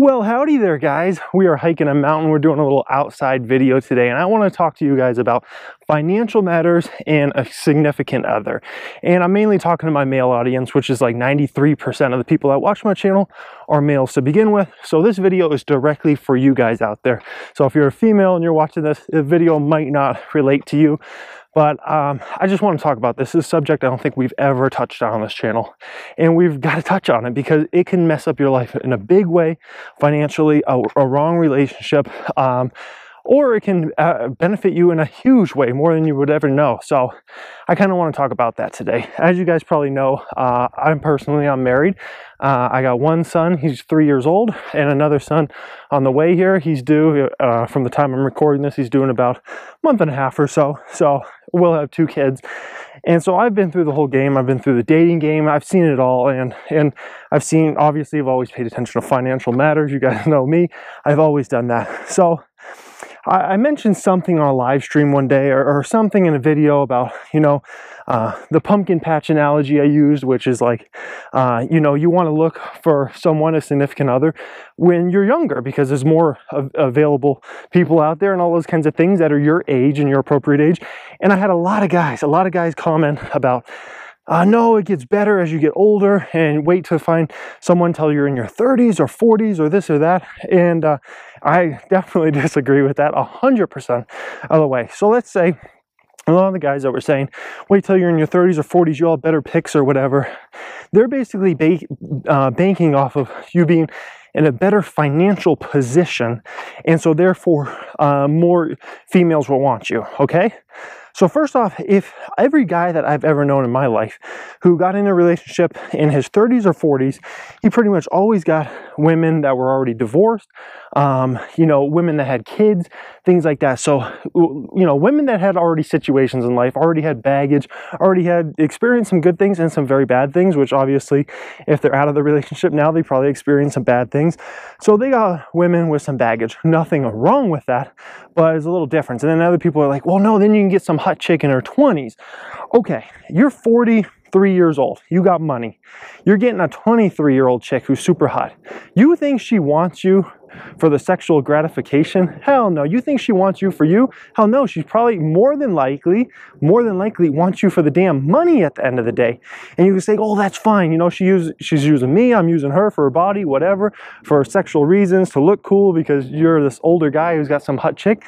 Well, howdy there, guys. We are hiking a mountain. We're doing a little outside video today, and I want to talk to you guys about financial matters and a significant other. And I'm mainly talking to my male audience, which is like 93% of the people that watch my channel are males to begin with. So this video is directly for you guys out there. So if you're a female and you're watching this, the video might not relate to you. But I just want to talk about this. This is a subject I don't think we've ever touched on this channel. And we've got to touch on it because it can mess up your life in a big way, financially, a wrong relationship, or it can benefit you in a huge way, more than you would ever know. So I kind of want to talk about that today. As you guys probably know, I'm married. I got one son, he's 3 years old, and another son on the way here. He's due, from the time I'm recording this, he's due in about a month and a half or so. So we'll have 2 kids. And so I've been through the whole game. I've been through the dating game. I've seen it all. And I've seen, obviously, I've always paid attention to financial matters. You guys know me. I've always done that. So I mentioned something on a live stream one day or something in a video about, the pumpkin patch analogy I used, which is like, you want to look for someone, a significant other, when you're younger, because there's more available people out there and all those kinds of things that are your age and your appropriate age. And I had a lot of guys comment about, no, it gets better as you get older, and wait to find someone till you're in your 30s or 40s or this or that. And I definitely disagree with that 100% of the way. So let's say a lot of the guys that were saying, wait till you're in your 30s or 40s, you'll have better picks or whatever. They're basically banking off of you being in a better financial position. And so therefore, more females will want you, okay? So first off, if every guy that I've ever known in my life who got in a relationship in his 30s or 40s, he pretty much always got women that were already divorced, women that had kids, things like that. So, women that had already situations in life, already had baggage, already had experienced some good things and some very bad things, which obviously, if they're out of the relationship now, they probably experienced some bad things. So they got women with some baggage. Nothing wrong with that, but it's a little different. And then other people are like, well, no, then you can get some hot chick in her 20s. Okay, you're 43 years old. You got money. You're getting a 23-year-old chick who's super hot. You think she wants you for the sexual gratification? Hell no. You think she wants you for you? Hell no. She's probably more than likely wants you for the damn money at the end of the day. And you can say, oh, that's fine. She's using me. I'm using her for her body, whatever, for sexual reasons, to look cool because you're this older guy who's got some hot chick.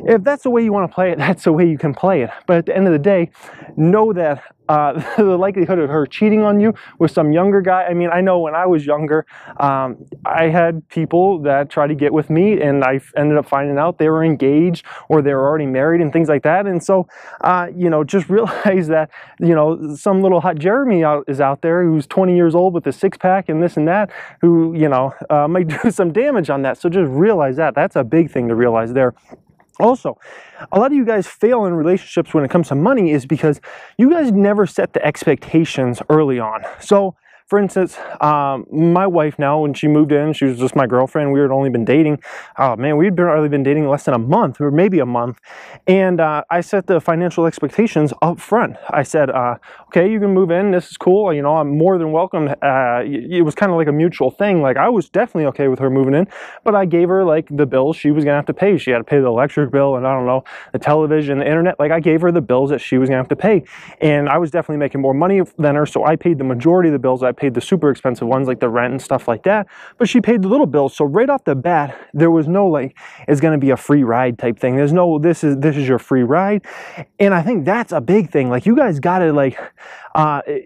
If that's the way you want to play it, that's the way you can play it. But at the end of the day, know that the likelihood of her cheating on you with some younger guy. I mean, I know when I was younger, I had people that tried to get with me, and I ended up finding out they were engaged or they were already married and things like that. And so, just realize that, some little hot Jeremy is out there who's 20 years old with a 6-pack and this and that, who, might do some damage on that. So just realize that. That's a big thing to realize there. Also, a lot of you guys fail in relationships when it comes to money is because you guys never set the expectations early on. So, for instance, my wife now, when she moved in, she was just my girlfriend. We had only been dating. Oh man, we'd barely been dating less than a month, or maybe a month. And I set the financial expectations up front. I said, okay, you can move in. This is cool. I'm more than welcome. It was kind of like a mutual thing. Like, I was definitely okay with her moving in, but I gave her like the bills she was gonna have to pay. She had to pay the electric bill and I don't know, the television, the internet. Like, I gave her the bills that she was gonna have to pay. And I was definitely making more money than her, so I paid the majority of the bills. I paid the super expensive ones like the rent and stuff like that, but she paid the little bills. So right off the bat, there was no like, it's going to be a free ride type thing. There's no, this is your free ride. And I think that's a big thing. Like, you guys got to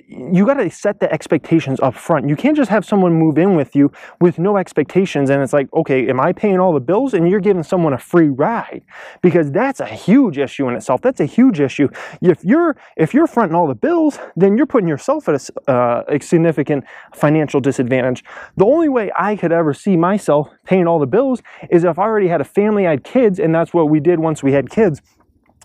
you got to set the expectations up front. You can't just have someone move in with you with no expectations. And it's like, okay, am I paying all the bills and you're giving someone a free ride? Because that's a huge issue in itself. That's a huge issue. If you're fronting all the bills, then you're putting yourself at a significant financial disadvantage. The only way I could ever see myself paying all the bills is if I already had a family, I had kids, and that's what we did once we had kids.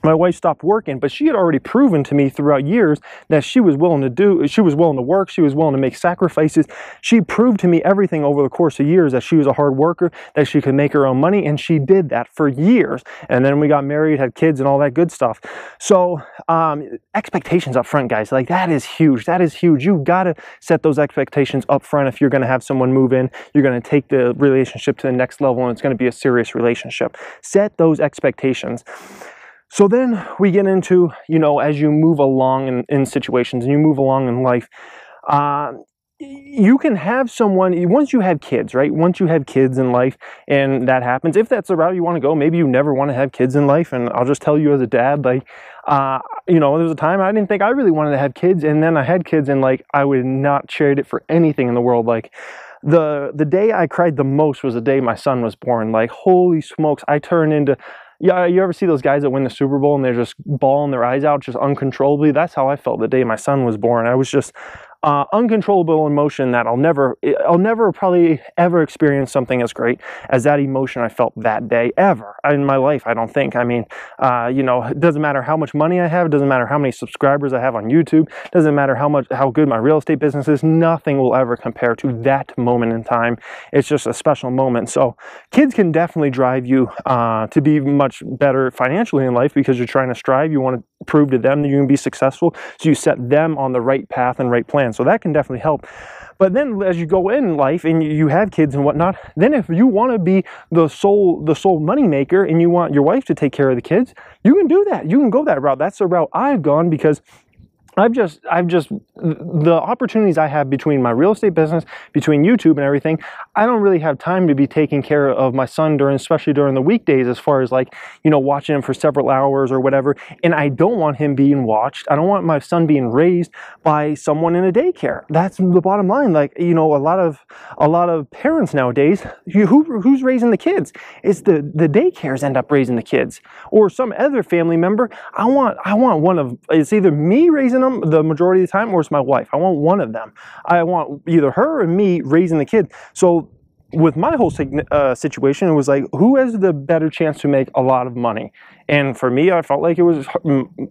my wife stopped working, but she had already proven to me throughout years that she was willing to work, she was willing to make sacrifices. She proved to me everything over the course of years, that she was a hard worker, that she could make her own money, and she did that for years. And then we got married, had kids, and all that good stuff. So expectations up front, guys, like that is huge. That is huge. You've got to set those expectations up front if you're going to have someone move in. You're going to take the relationship to the next level, and it's going to be a serious relationship. Set those expectations. So then we get into, as you move along in situations and you move along in life, you can have someone, once you have kids, right? Once you have kids in life and that happens, if that's the route you want to go, maybe you never want to have kids in life. And I'll just tell you as a dad, there was a time I didn't think I really wanted to have kids. And then I had kids, and I would not trade it for anything in the world. The day I cried the most was the day my son was born. Holy smokes, I turned into... Yeah, you ever see those guys that win the Super Bowl and they're just bawling their eyes out just uncontrollably? That's how I felt the day my son was born. I was just uncontrollable emotion that I'll never probably ever experience something as great as that emotion I felt that day ever in my life. I don't think. It doesn't matter how much money I have. It doesn't matter how many subscribers I have on YouTube. It doesn't matter how good my real estate business is. Nothing will ever compare to that moment in time. It's just a special moment. So kids can definitely drive you to be much better financially in life, because you're trying to strive. You want to prove to them that you can be successful. So you set them on the right path and right plan. So that can definitely help. But then as you go in life and you have kids and whatnot, then if you want to be the sole money maker and you want your wife to take care of the kids, you can do that. You can go that route. That's the route I've gone, because the opportunities I have between my real estate business, between YouTube and everything, I don't really have time to be taking care of my son especially during the weekdays, as far as watching him for several hours or whatever. And I don't want him being watched. I don't want my son being raised by someone in a daycare. That's the bottom line. A lot of parents nowadays, who's raising the kids? It's the daycares end up raising the kids, or some other family member. I want it's either me raising them the majority of the time, or it's my wife. I want one of them. I want either her or me raising the kid. So with my whole situation, it was who has the better chance to make a lot of money? And for me, I felt like it was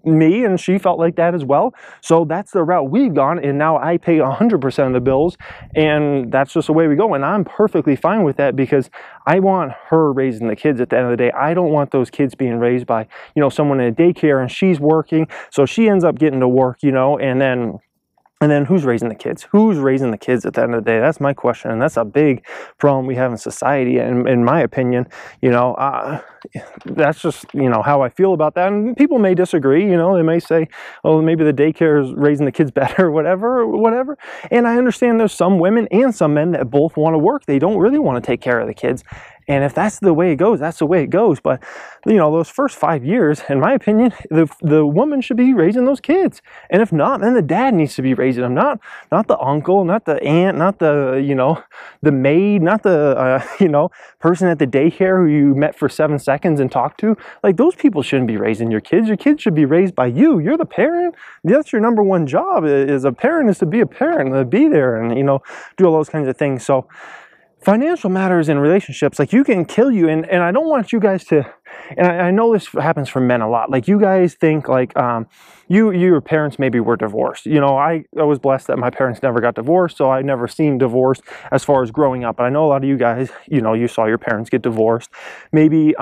me, and she felt like that as well. So that's the route we've gone, and now I pay 100% of the bills, and that's just the way we go. And I'm perfectly fine with that, because I want her raising the kids at the end of the day. I don't want those kids being raised by, someone in a daycare, and she's working, so she ends up getting to work, and then who's raising the kids? Who's raising the kids at the end of the day? That's my question, and that's a big problem we have in society, and in my opinion. That's just, how I feel about that. And people may disagree, they may say, oh, maybe the daycare is raising the kids better, or whatever. And I understand there's some women and some men that both want to work. They don't really want to take care of the kids. And if that's the way it goes, that's the way it goes. But, those first 5 years, in my opinion, the woman should be raising those kids. And if not, then the dad needs to be raising them. Not the uncle, not the aunt, not the, the maid, not the, person at the daycare who you met for 7 seconds and talked to. Those people shouldn't be raising your kids. Your kids should be raised by you. You're the parent. That's your number one job as a parent, is to be a parent, to be there and, do all those kinds of things. So financial matters in relationships, you can kill you. And I don't want you guys to, and I know this happens for men a lot. You guys think your parents maybe were divorced. I was blessed that my parents never got divorced, so I never seen divorce as far as growing up. But I know a lot of you guys, you saw your parents get divorced. Maybe,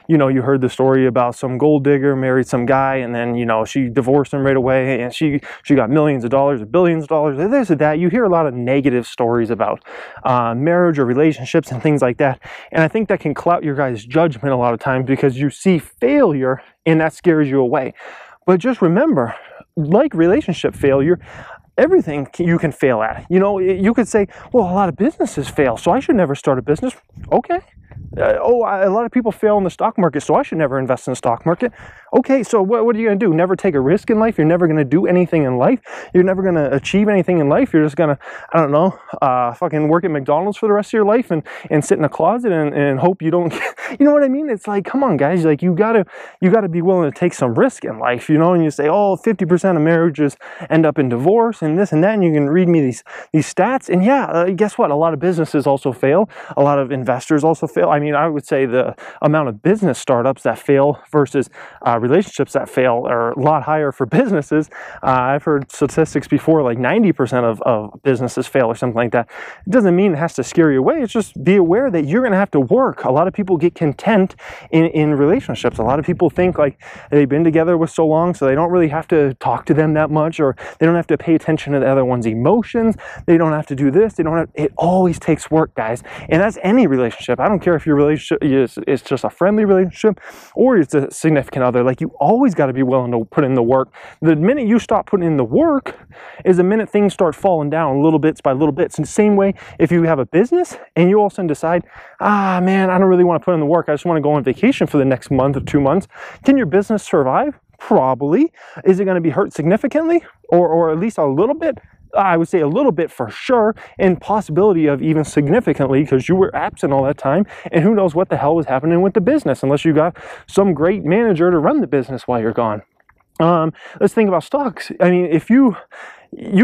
you heard the story about some gold digger married some guy, and then, she divorced him right away, and she got millions of dollars or billions of dollars, or this or that. You hear a lot of negative stories about marriage or relationships and things like that. And I think that can cloud your guys' judgment a lot of times, because you see failure and that scares you away. But just remember, relationship failure, everything you can fail at. You could say, well, a lot of businesses fail, so I should never start a business. Okay. A lot of people fail in the stock market, so I should never invest in the stock market. Okay, so what are you going to do? Never take a risk in life? You're never going to do anything in life? You're never going to achieve anything in life? You're just going to, I don't know, fucking work at McDonald's for the rest of your life and sit in a closet and hope you don't, you know what I mean? It's come on, guys, you gotta be willing to take some risk in life, and you say, oh, 50% of marriages end up in divorce and this and that, and you can read me these stats, and yeah, guess what? A lot of businesses also fail. A lot of investors also fail. mean, I would say the amount of business startups that fail versus relationships that fail are a lot higher for businesses. I've heard statistics before, like 90% of businesses fail or something like that. It doesn't mean it has to scare you away. It's just be aware that you're going to have to work. A lot of people get content in relationships. A lot of people think like they've been together with so long, so they don't really have to talk to them that much, or they don't have to pay attention to the other one's emotions. They don't have to do this. They don't have, it always takes work, guys. And that's any relationship. I don't care if your relationship is just a friendly relationship or it's a significant other. Like, you always got to be willing to put in the work. The minute you stop putting in the work is the minute things start falling down little bits by little bits. In the same way, if you have a business and you all of a sudden decide, man, I don't really want to put in the work, I just want to go on vacation for the next month or 2 months, can your business survive? Probably. Is it going to be hurt significantly or at least a little bit? I would say a little bit for sure, and possibility of even significantly, because you were absent all that time, and who knows what the hell was happening with the business, unless you got some great manager to run the business while you're gone. Let's think about stocks. I mean, if you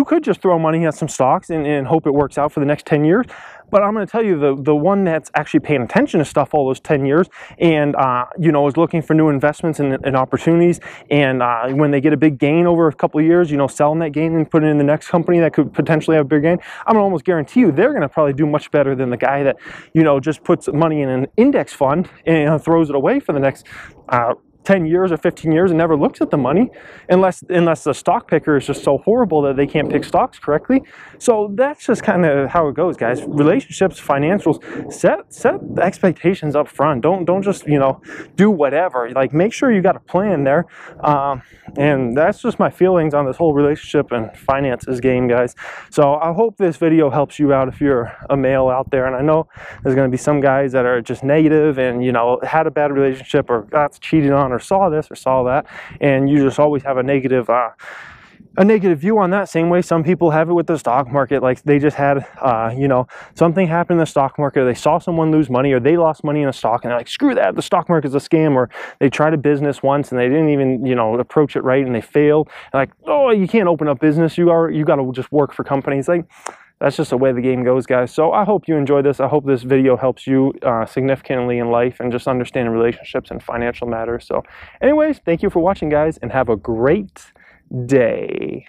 could just throw money at some stocks and hope it works out for the next 10 years. But I'm going to tell you, the one that's actually paying attention to stuff all those 10 years and, is looking for new investments and opportunities. And when they get a big gain over a couple of years, selling that gain and putting it in the next company that could potentially have a big gain, I'm going to almost guarantee you they're going to probably do much better than the guy that, just puts money in an index fund and throws it away for the next 10 years or 15 years and never looks at the money, unless the stock picker is just so horrible that they can't pick stocks correctly. So that's just kind of how it goes, guys. Relationships, financials, set expectations up front. Don't just do whatever. Like, make sure you got a plan there. And that's just my feelings on this whole relationship and finances game, guys. So I hope this video helps you out if you're a male out there. And I know there's going to be some guys that are just negative and had a bad relationship or got cheated on or saw this or saw that, and you just always have a negative view on that. Same way some people have it with the stock market. Like, they just had something happen in the stock market, or they saw someone lose money, or they lost money in a stock, and they're like, screw that, the stock market's a scam. Or they tried a business once and they didn't even approach it right and they failed. And like, oh, you can't open up business, you got to just work for companies. Like, that's just the way the game goes, guys. So I hope you enjoyed this. I hope this video helps you significantly in life and just understanding relationships and financial matters. So anyways, thank you for watching, guys, and have a great day.